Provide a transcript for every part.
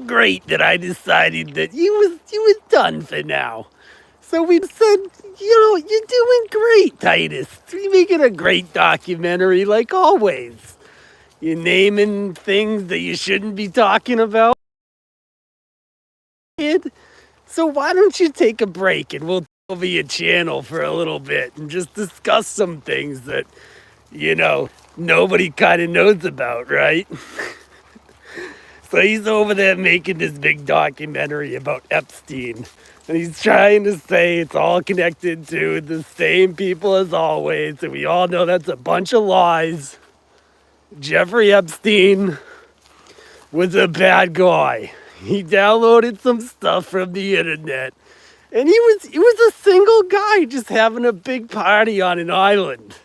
great that I decided that he was done for now. So we said, you're doing great, Titus. You're making a great documentary, like always. You're naming things that you shouldn't be talking about, kid. So why don't you take a break and we'll take over your channel for a little bit and just discuss some things that, nobody kind of knows about, right? So he's over there making this big documentary about Epstein. And he's trying to say it's all connected to the same people as always. And we all know that's a bunch of lies. Jeffrey Epstein was a bad guy. He downloaded some stuff from the internet. And he was a single guy just having a big party on an island.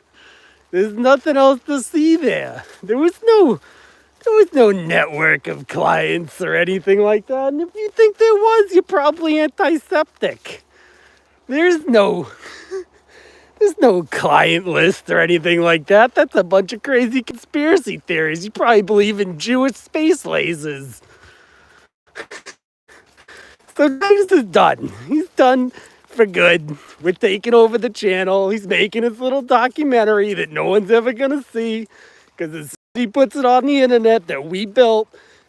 There's nothing else to see there. There was no network of clients or anything like that. And if you think there was, you're probably antiseptic. There's no client list or anything like that. That's a bunch of crazy conspiracy theories. You probably believe in Jewish space lasers. So Titus is done. He's done for good. We're taking over the channel. He's making his little documentary that no one's ever going to see because as he puts it on the internet that we built,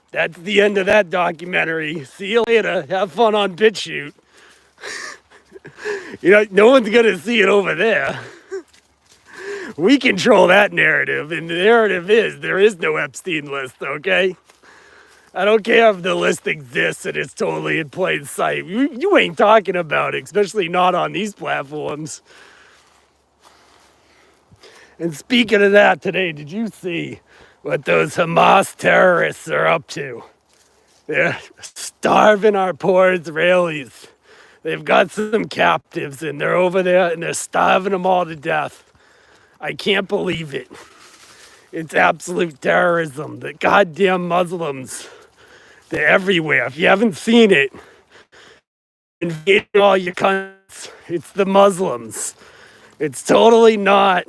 that's the end of that documentary. See you later. Have fun on BitChute. No one's going to see it over there. We control that narrative, and the narrative is there is no Epstein list, okay? I don't care if the list exists and it's totally in plain sight. You ain't talking about it, especially not on these platforms. And speaking of that today, did you see what those Hamas terrorists are up to? They're starving our poor Israelis. They've got some captives and they're over there and they're starving them all to death. I can't believe it. It's absolute terrorism. The goddamn Muslims, they're everywhere. If you haven't seen it, invading all your countries, it's the Muslims. It's totally not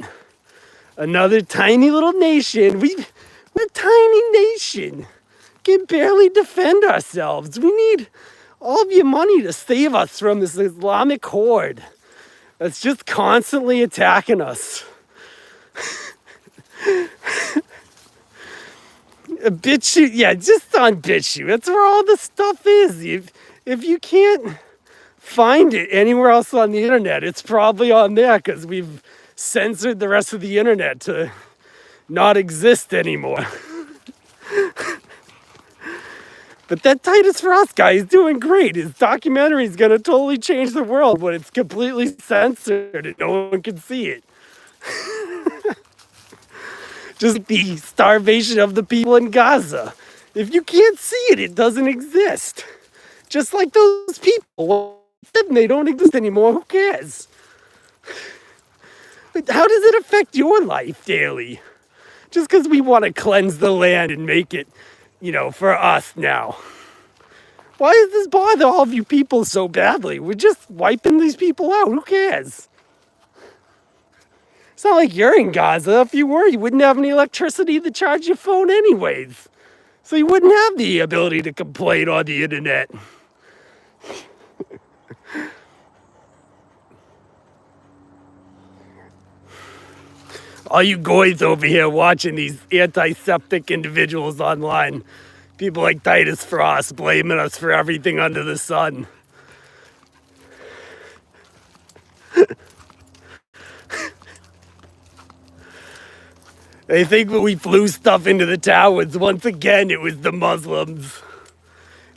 another tiny little nation. We're a tiny nation. Can barely defend ourselves. We need all of your money to save us from this Islamic horde that's just constantly attacking us. BitChute, yeah, just on BitChute. That's where all the stuff is. If you can't find it anywhere else on the internet, it's probably on there because we've censored the rest of the internet to not exist anymore. But that Titus Ross guy is doing great. His documentary is going to totally change the world when it's completely censored and no one can see it. Just like the starvation of the people in Gaza. If you can't see it, it doesn't exist. Just like those people. They don't exist anymore. Who cares? How does it affect your life daily? Just because we want to cleanse the land and make it, for us now. Why does this bother all of you people so badly? We're just wiping these people out. Who cares? It's not like you're in Gaza. If you were, you wouldn't have any electricity to charge your phone anyways. So you wouldn't have the ability to complain on the internet. All you goys over here watching these antiseptic individuals online. People like Titus Frost blaming us for everything under the sun. They think when we flew stuff into the towers, once again, it was the Muslims.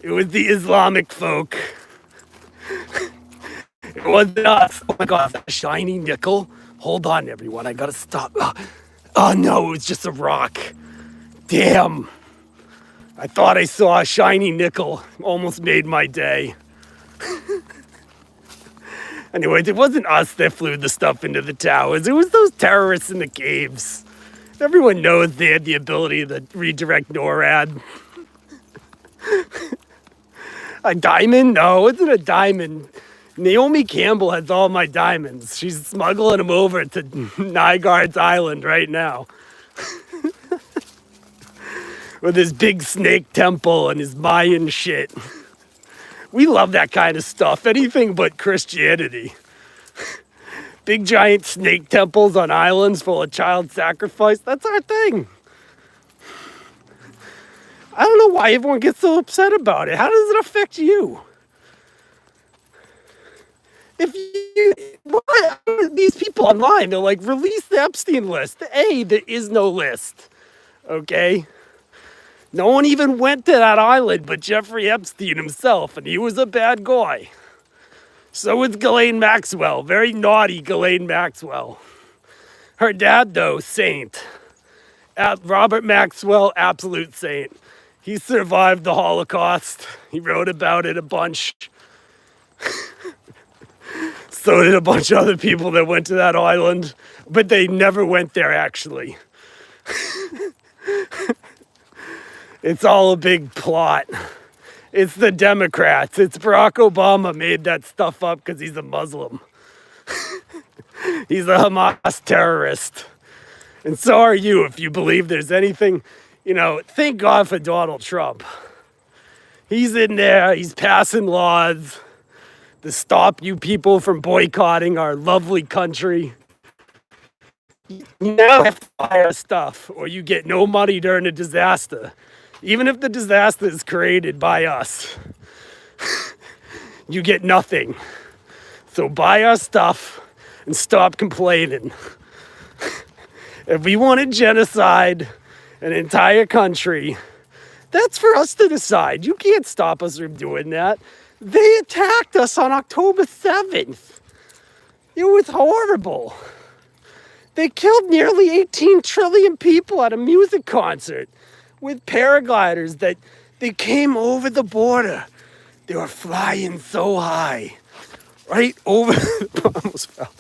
It was the Islamic folk. It wasn't us. Oh my God, that shiny nickel. Hold on, everyone. I gotta stop. Oh no, it was just a rock. Damn. I thought I saw a shiny nickel. Almost made my day. Anyways, it wasn't us that flew the stuff into the towers. It was those terrorists in the caves. Everyone knows they had the ability to redirect NORAD. A diamond? No, it wasn't a diamond. Naomi Campbell has all my diamonds. She's smuggling them over to Nygaard's Island right now. with his big snake temple and his Mayan shit. We love that kind of stuff. Anything but Christianity. Big giant snake temples on islands full of child sacrifice. That's our thing. I don't know why everyone gets so upset about it. How does it affect you? If you, what, these people online, they're like, release the Epstein list. A, there is no list. Okay? No one even went to that island but Jeffrey Epstein himself, and he was a bad guy. So was Ghislaine Maxwell. Very naughty Ghislaine Maxwell. Her dad, though, saint. Robert Maxwell, absolute saint. He survived the Holocaust. He wrote about it a bunch. So did a bunch of other people that went to that island. But they never went there, actually. It's all a big plot. It's the Democrats. It's Barack Obama made that stuff up because he's a Muslim. He's a Hamas terrorist. And so are you if you believe there's anything, thank God for Donald Trump. He's in there, he's passing laws to stop you people from boycotting our lovely country. You now have to buy our stuff or you get no money during a disaster. Even if the disaster is created by us, you get nothing. So buy our stuff and stop complaining. If we want to genocide an entire country, that's for us to decide. You can't stop us from doing that. They attacked us on October 7th. It was horrible. They killed nearly 18 trillion people at a music concert with paragliders that they came over the border. They were flying so high, right over, almost fell.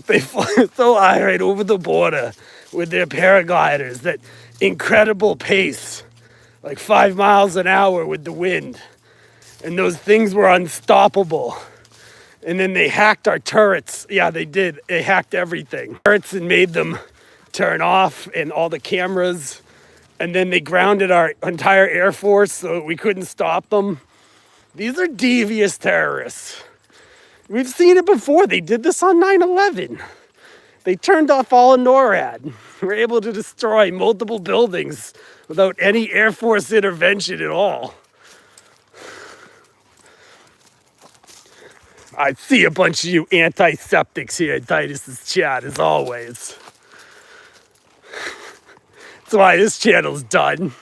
They fly so high right over the border with their paragliders, that incredible pace, like 5 miles an hour with the wind. And those things were unstoppable. And then they hacked our turrets. Yeah, they did. They hacked everything. Turrets and made them turn off and all the cameras. And then they grounded our entire Air Force so we couldn't stop them. These are devious terrorists. We've seen it before. They did this on 9/11. They turned off all of NORAD. Were able to destroy multiple buildings without any Air Force intervention at all. I see a bunch of you antiseptics here in Titus's chat, as always. That's why this channel's done.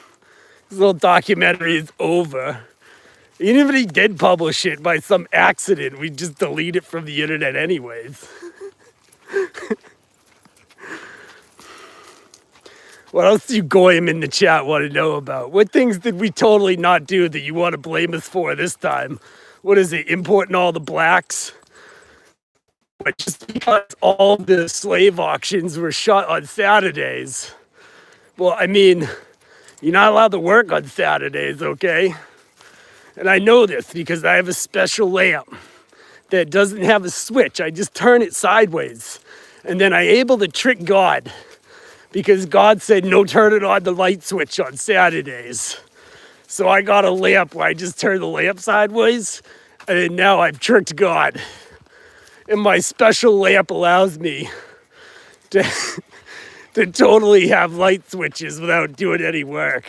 This little documentary is over. Even if he did publish it by some accident, we'd just delete it from the internet anyways. What else do you goyim in the chat want to know about? What things did we totally not do that you want to blame us for this time? What is it, importing all the blacks? But just because all the slave auctions were shut on Saturdays. Well, I mean, you're not allowed to work on Saturdays, okay? And I know this because I have a special lamp that doesn't have a switch. I just turn it sideways. And then I'm able to trick God because God said, no, turn it on the light switch on Saturdays. So I got a lamp where I just turn the lamp sideways, and now I've tricked God. And my special lamp allows me to, to totally have light switches without doing any work.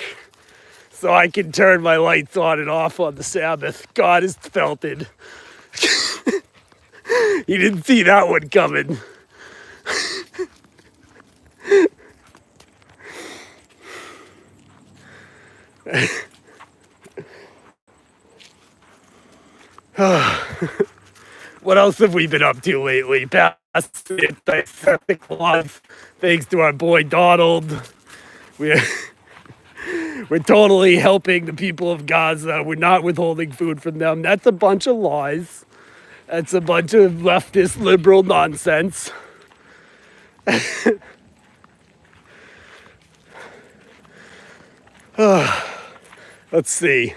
So I can turn my lights on and off on the Sabbath. God has felt it. He didn't see that one coming. What else have we been up to lately? Past antiseptic laws, thanks to our boy Donald. We're totally helping the people of Gaza. We're not withholding food from them. That's a bunch of lies. That's a bunch of leftist liberal nonsense. Let's see.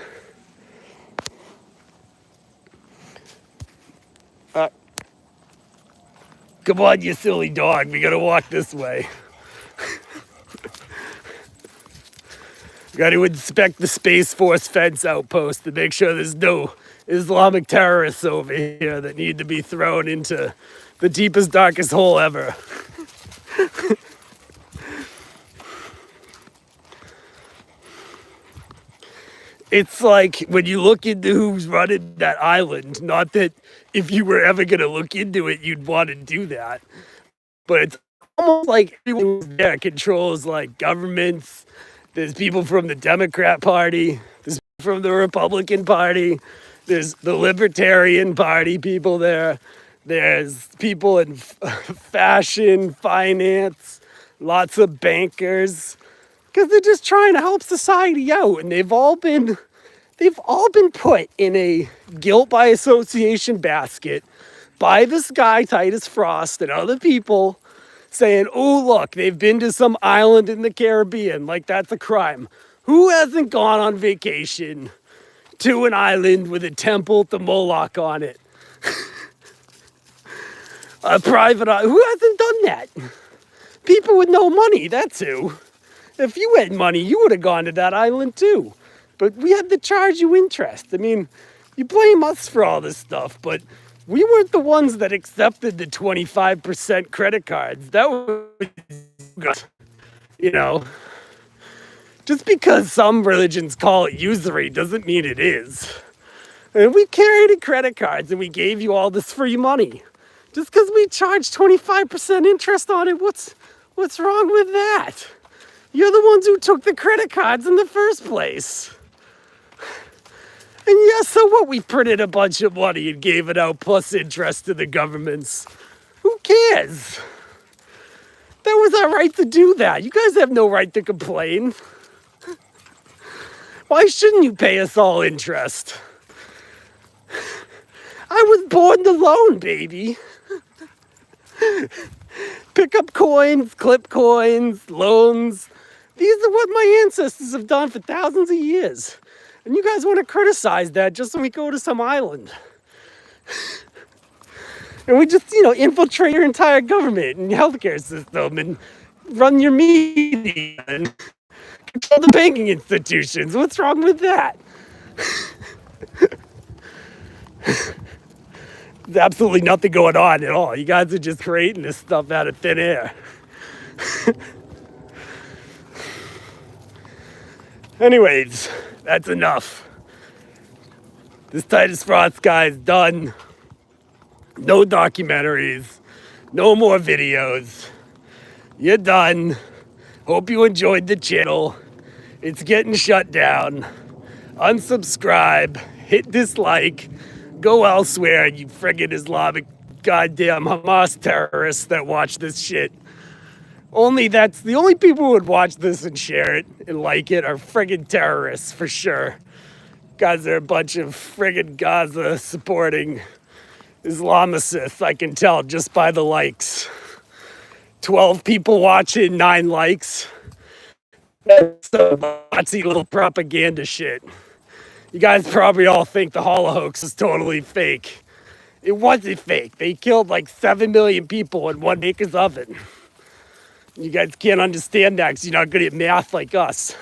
Come on, you silly dog. We gotta walk this way. Got to inspect the Space Force fence outpost to make sure there's no Islamic terrorists over here that need to be thrown into the deepest, darkest hole ever. It's like when you look into who's running that island, not that if you were ever going to look into it, you'd want to do that. But it's almost like everyone who's there controls like governments. There's people from the Democrat Party. There's people from the Republican Party. There's the Libertarian Party people there. There's people in fashion, finance, lots of bankers. Because they're just trying to help society out. And they've all been put in a guilt by association basket by this guy, Titus Frost, and other people saying, oh, look, they've been to some island in the Caribbean, like that's a crime. Who hasn't gone on vacation to an island with a temple to Moloch on it? A private island. Who hasn't done that? People with no money, that's who. If you had money, you would have gone to that island too. But we had to charge you interest. I mean, you blame us for all this stuff, but we weren't the ones that accepted the 25% credit cards. That was good. You know, just because some religions call it usury doesn't mean it is. And we carried credit cards and we gave you all this free money. Just because we charged 25% interest on it, what's wrong with that? You're the ones who took the credit cards in the first place. And yeah, so what? We printed a bunch of money and gave it out plus interest to the governments. Who cares? That was our right to do that. You guys have no right to complain. Why shouldn't you pay us all interest? I was born to loan, baby. Pick up coins, clip coins, loans. These are what my ancestors have done for thousands of years. And you guys want to criticize that just so we go to some island. And we just, infiltrate your entire government and healthcare system and run your media and control the banking institutions. What's wrong with that? There's absolutely nothing going on at all. You guys are just creating this stuff out of thin air. Anyways, that's enough. This Titus Frost guy is done. No documentaries. No more videos. You're done. Hope you enjoyed the channel. It's getting shut down. Unsubscribe. Hit dislike. Go elsewhere, you friggin' Islamic goddamn Hamas terrorists that watch this shit. That's the only people who would watch this and share it and like it are friggin' terrorists for sure. Guys are a bunch of friggin' Gaza supporting Islamicists, I can tell just by the likes. 12 people watching, 9 likes. That's some Nazi little propaganda shit. You guys probably all think the Holocaust is totally fake. It wasn't fake. They killed like 7 million people in 1 acre's oven. You guys can't understand that because you're not good at math like us.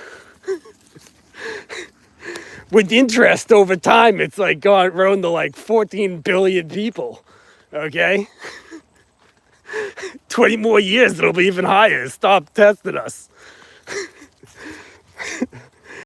With interest over time, it's like grown to like 14 billion people. Okay? 20 more years, it'll be even higher. Stop testing us.